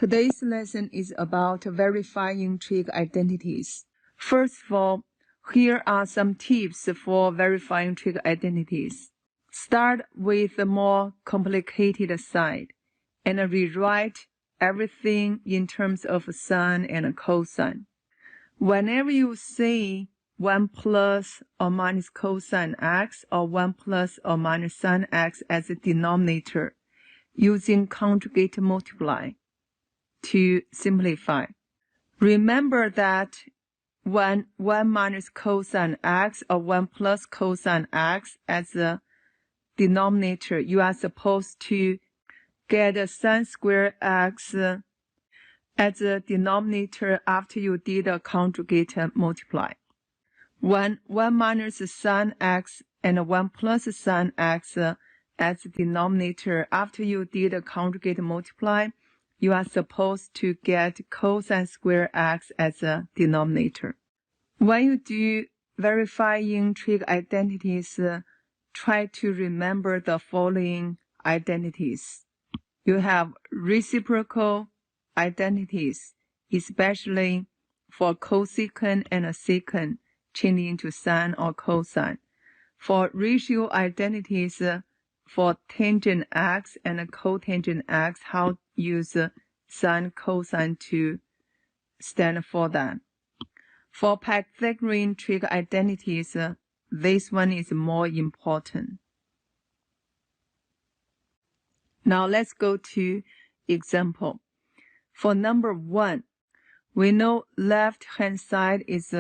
Today's lesson is about verifying trig identities. First of all, here are some tips for verifying trig identities. Start with the more complicated side and rewrite everything in terms of sine and cosine. Whenever you see 1 plus or minus cosine x or 1 plus or minus sine x as a denominator, using conjugate multiply to simplify. Remember that when 1 minus cosine x or 1 plus cosine x as a denominator, you are supposed to get a sine square x as a denominator after you did a conjugate multiply. When 1 minus sine x and 1 plus sine x as a denominator after you did a conjugate multiply, you are supposed to get cosine square x as a denominator. When you do verifying trig identities, try to remember the following identities. You have reciprocal identities, especially for cosecant and secant changing into sine or cosine. For ratio identities, for tangent x and cotangent x, how use sine cosine to stand for that. For Pythagorean trig identities, this one is more important. Now let's go to example. For number 1, we know left-hand side is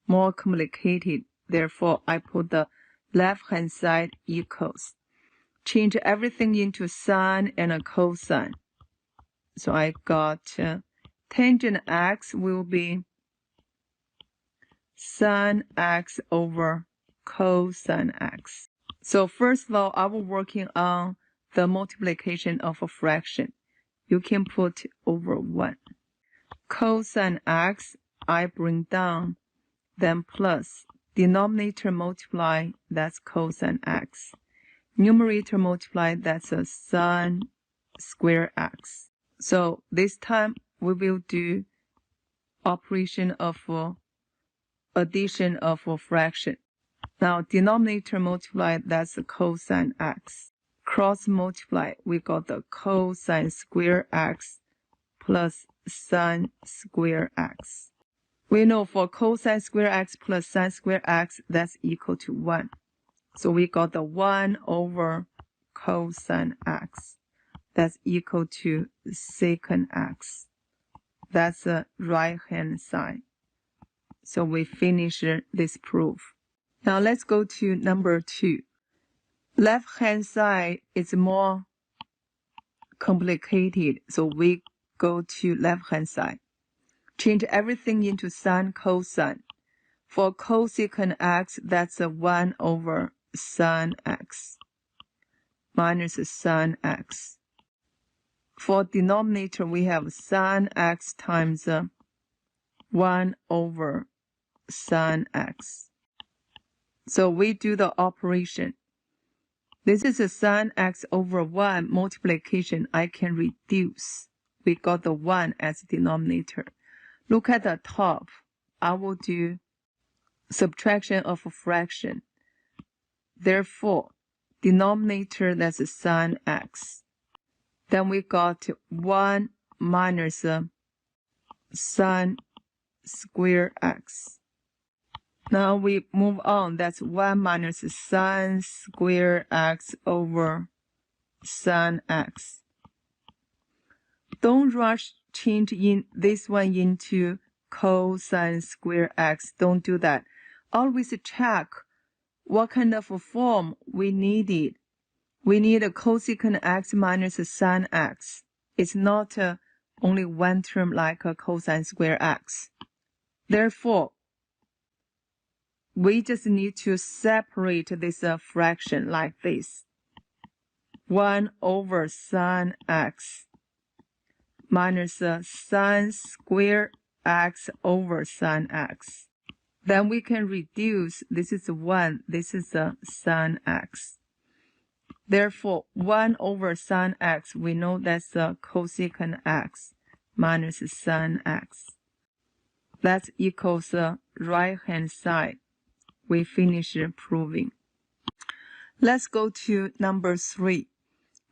more complicated. Therefore, I put the left-hand side equals. Change everything into sine and cosine. So I got tangent x will be sine x over cosine x. So first of all, I will working on the multiplication of a fraction. You can put over 1. Cosine x, I bring down, then plus. Denominator multiply, that's cosine x. Numerator multiply, that's a sine square x. So this time we will do operation of addition of a fraction. Now denominator multiply, that's a cosine x. Cross multiply, we got the cosine square x plus sine square x. We know for cosine square x plus sine square x, that's equal to 1. So we got the 1 over cosine x. That's equal to secant x. That's the right-hand side. So we finish this proof. Now let's go to number 2. Left-hand side is more complicated, so we go to left-hand side. Change everything into sine cosine. For cosecant x, that's a 1 over sine x minus sine x. For denominator, we have sine x times 1 over sine x. So we do the operation. This is a sine x over 1 multiplication. I can reduce. We got the 1 as denominator. Look at the top. I will do subtraction of a fraction. Therefore, denominator, that's sine x. Then we got 1 minus sine square x. Now we move on. That's 1 minus sine square x over sine x. Don't rush change in this one into cosine square x. Don't do that. Always check what kind of form we needed. We need a cosecant x minus sine x. It's not only one term like a cosine square x. Therefore, we just need to separate this fraction like this. 1 over sine x minus sine square x over sine x. Then we can reduce. This is 1. This is sine x. Therefore, 1 over sine x, we know that's cosecant x. minus sine x. That equals the right-hand side. We finish proving. Let's go to number 3.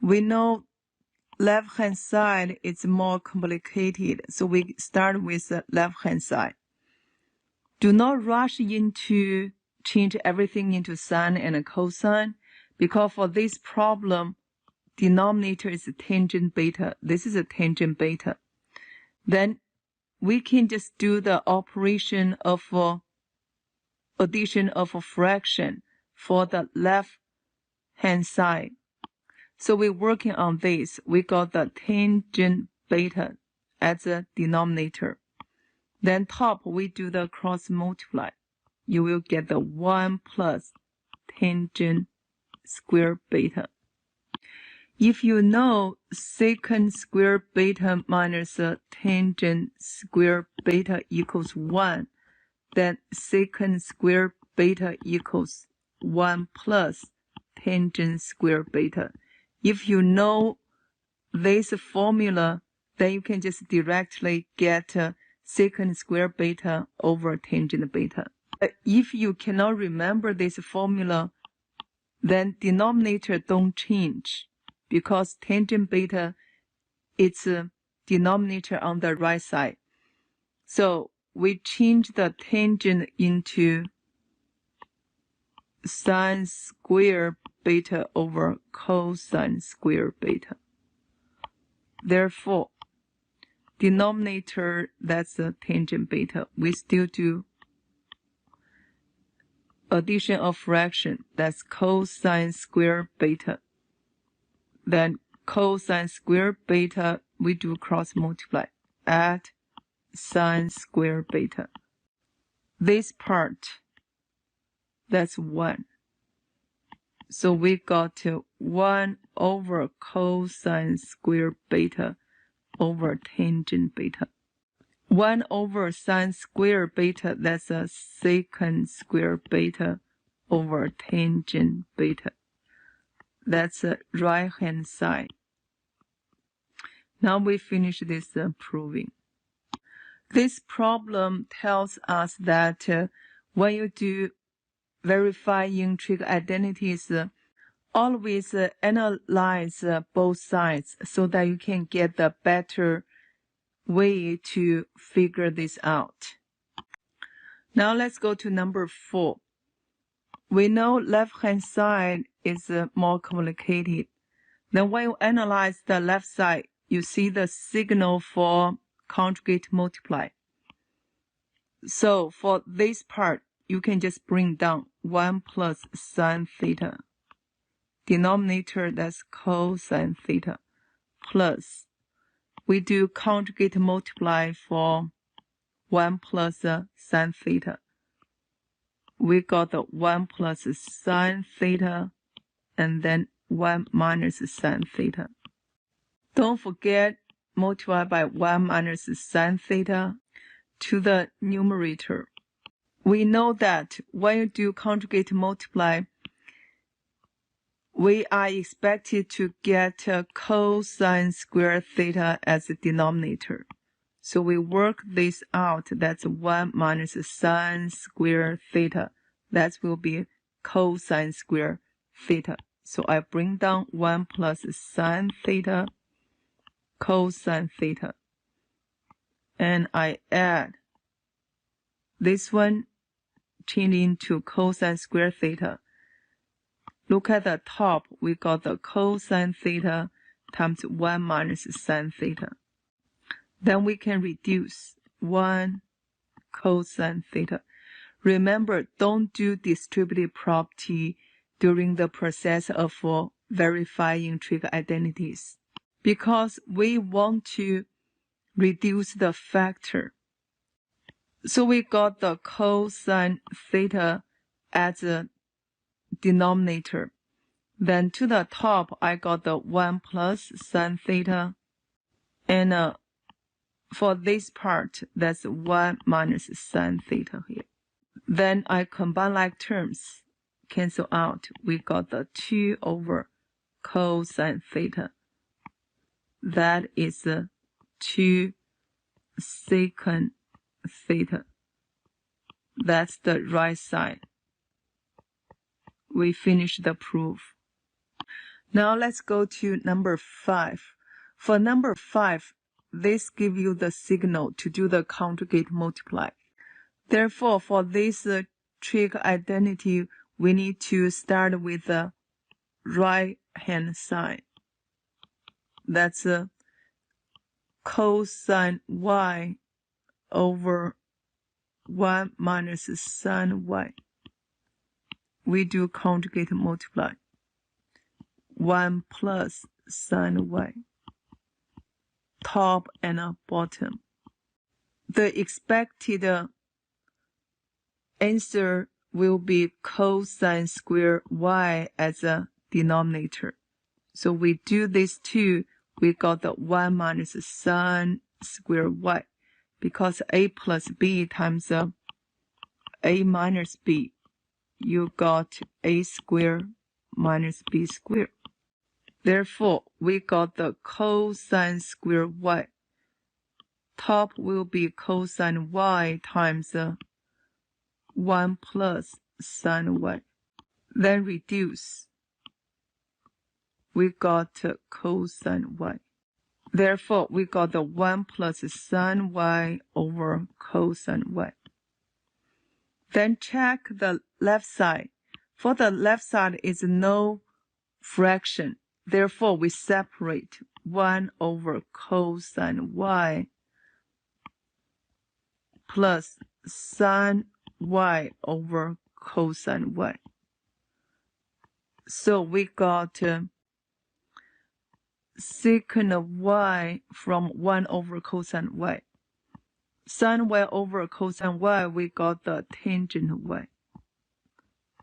We know left-hand side is more complicated, so we start with the left-hand side. Do not rush into change everything into sine and cosine, because for this problem, denominator is tangent beta. This is a tangent beta. Then we can just do the operation of addition of a fraction for the left-hand side. So we're working on this. We got the tangent beta as a denominator. Then top, we do the cross multiply. You will get the 1 plus tangent square beta. If you know secant square beta minus tangent square beta equals 1, then secant square beta equals 1 plus tangent square beta. If you know this formula, then you can just directly get secant square beta over tangent beta. If you cannot remember this formula, then denominator don't change, because tangent beta is a denominator on the right side. So we change the tangent into sine square beta over cosine square beta. Therefore, denominator, that's the tangent beta. We still do addition of fraction, that's cosine square beta. Then cosine square beta, we do cross multiply at sine square beta. This part, that's 1. So we got to 1 over cosine square beta over tangent beta. 1 over sine square beta, that's a secant square beta over tangent beta. That's the right-hand side. Now we finish this proving. This problem tells us that when you do verifying trig identities, always analyze both sides so that you can get the better way to figure this out. Now let's go to number 4. We know left-hand side is more complicated. Then when you analyze the left side, you see the signal for conjugate multiply. So for this part, you can just bring down 1 plus sine theta. Denominator, that's cosine theta, plus we do conjugate multiply for 1 plus sine theta. We got the 1 plus sine theta and then 1 minus sine theta. Don't forget, multiply by 1 minus sine theta to the numerator. We know that when you do conjugate multiply, we are expected to get cosine square theta as a denominator. So we work this out. That's 1 minus sine square theta. That will be cosine square theta. So I bring down 1 plus sine theta, cosine theta. And I add this one, change into cosine square theta. Look at the top, we got the cosine theta times 1 minus sine theta. Then we can reduce 1 cosine theta. Remember, don't do distributive property during the process of verifying trig identities, because we want to reduce the factor. So we got the cosine theta as a denominator. Then to the top, I got the 1 plus sine theta. And for this part, that's 1 minus sine theta here. Then I combine like terms, cancel out. We got the 2 over cosine theta. That is 2 secant theta. That's the right side. We finished the proof. Now let's go to number 5. For number 5, this gives you the signal to do the conjugate multiply. Therefore, for this trig identity, we need to start with the right-hand side. That's cosine y over 1 minus sine y. We do conjugate multiply. 1 plus sine y. Top and bottom. The expected answer will be cosine square y as a denominator. So we do this too. We got the 1 minus sine square y. Because a plus b times a minus b, you got a squared minus b squared. Therefore, we got the cosine square y. Top will be cosine y times 1 plus sine y. Then reduce. We got cosine y. Therefore, we got the 1 plus sine y over cosine y. Then check the left side. For the left side is no fraction. Therefore, we separate 1 over cosine y plus sine y over cosine y. So we got secant of y from 1 over cosine y. Sine y over cosine y, we got the tangent of y.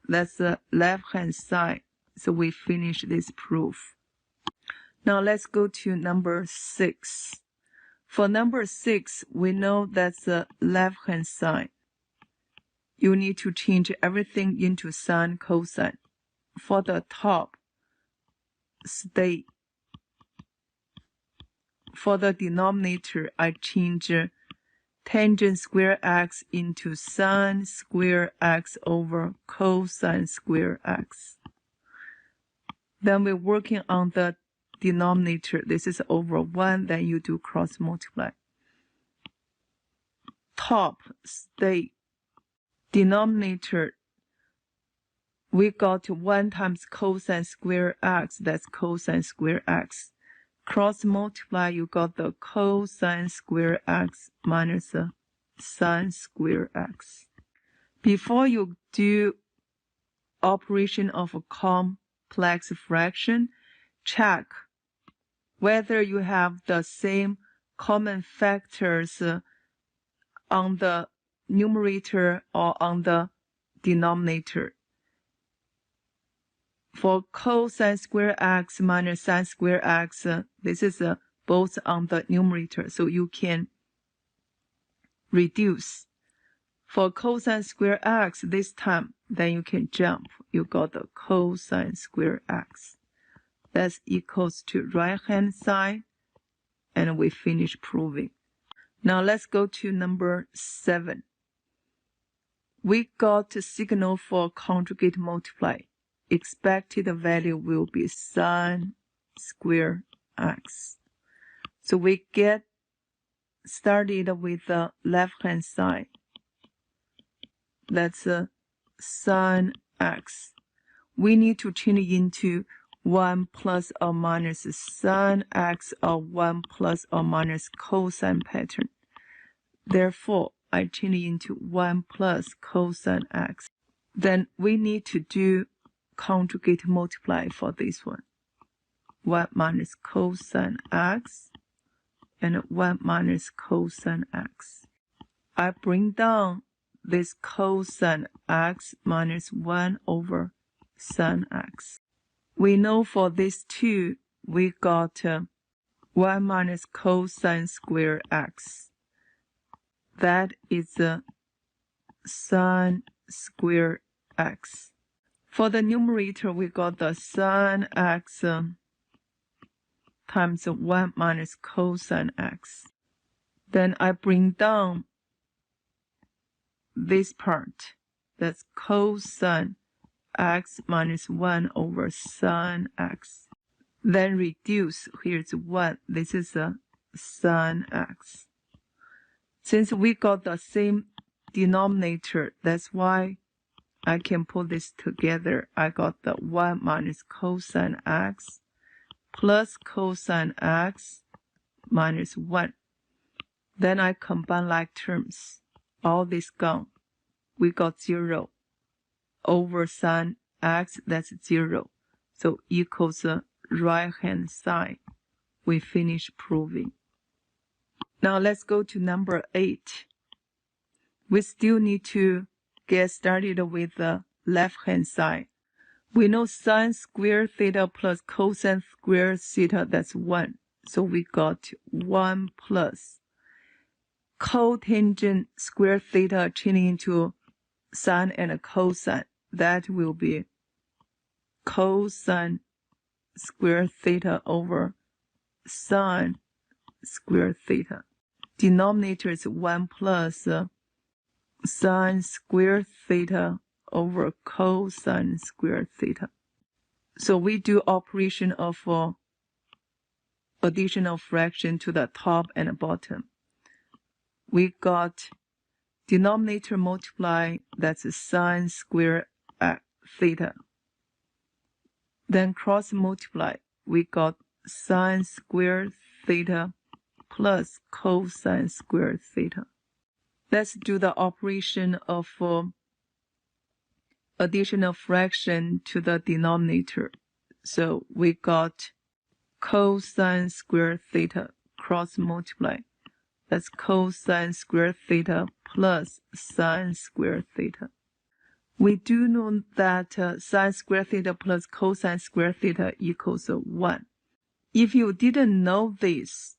That's the left-hand side. So we finish this proof. Now let's go to number 6. For number 6, we know that's the left-hand side. You need to change everything into sine, cosine. For the top, stay. For the denominator, I change tangent square x into sine square x over cosine square x. Then we're working on the denominator. This is over 1, then you do cross multiply. Top, stay. Denominator, we got 1 times cosine square x, that's cosine square x. Cross multiply, you got the cosine square x minus sine square x. Before you do operation of a complex fraction, check whether you have the same common factors on the numerator or on the denominator. For cosine square x minus sine square x, this is both on the numerator, so you can reduce. For cosine square x this time, then you can jump. You got the cosine square x. That's equals to right-hand side, and we finish proving. Now let's go to number 7. We got a signal for conjugate multiply. Expected value will be sine square x. So we get started with the left-hand side. That's sine x. We need to change into 1 plus or minus sine x or 1 plus or minus cosine pattern. Therefore, I change into 1 plus cosine x. Then we need to do conjugate multiply for this one. 1 minus cosine x and 1 minus cosine x. I bring down this cosine x minus 1 over sine x. We know for this two, we got 1 minus cosine square x. That is sine square x. For the numerator, we got the sine x times 1 minus cosine x. Then I bring down this part. That's cosine x minus 1 over sine x. Then reduce. Here's 1. This is a sine x. Since we got the same denominator, that's why I can put this together. I got the 1 minus cosine x plus cosine x minus 1. Then I combine like terms. All this gone. We got 0 over sine x, that's 0. So equals the right hand side. We finish proving. Now let's go to number 8. We still need to get started with the left hand side. We know sine squared theta plus cosine squared theta, that's 1. So we got 1 plus cotangent squared theta changing into sine and a cosine. That will be cosine squared theta over sine squared theta. Denominator is 1 plus sine squared theta over cosine squared theta. So we do operation of additional fraction to the top and bottom. We got denominator multiply, that's sine squared theta. Then cross multiply, we got sine squared theta plus cosine squared theta. Let's do the operation of additional fraction to the denominator. So we got cosine squared theta cross multiply. That's cosine squared theta plus sine squared theta. We do know that sine squared theta plus cosine squared theta equals 1. If you didn't know this,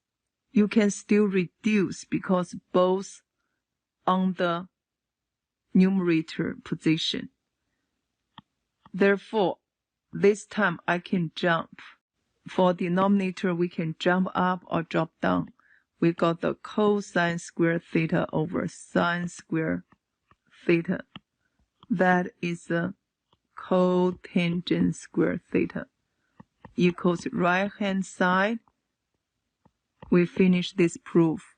you can still reduce because both on the numerator position. Therefore, this time I can jump. For denominator, we can jump up or drop down. We got the cosine squared theta over sine squared theta. That is the cotangent squared theta equals right hand side. We finish this proof.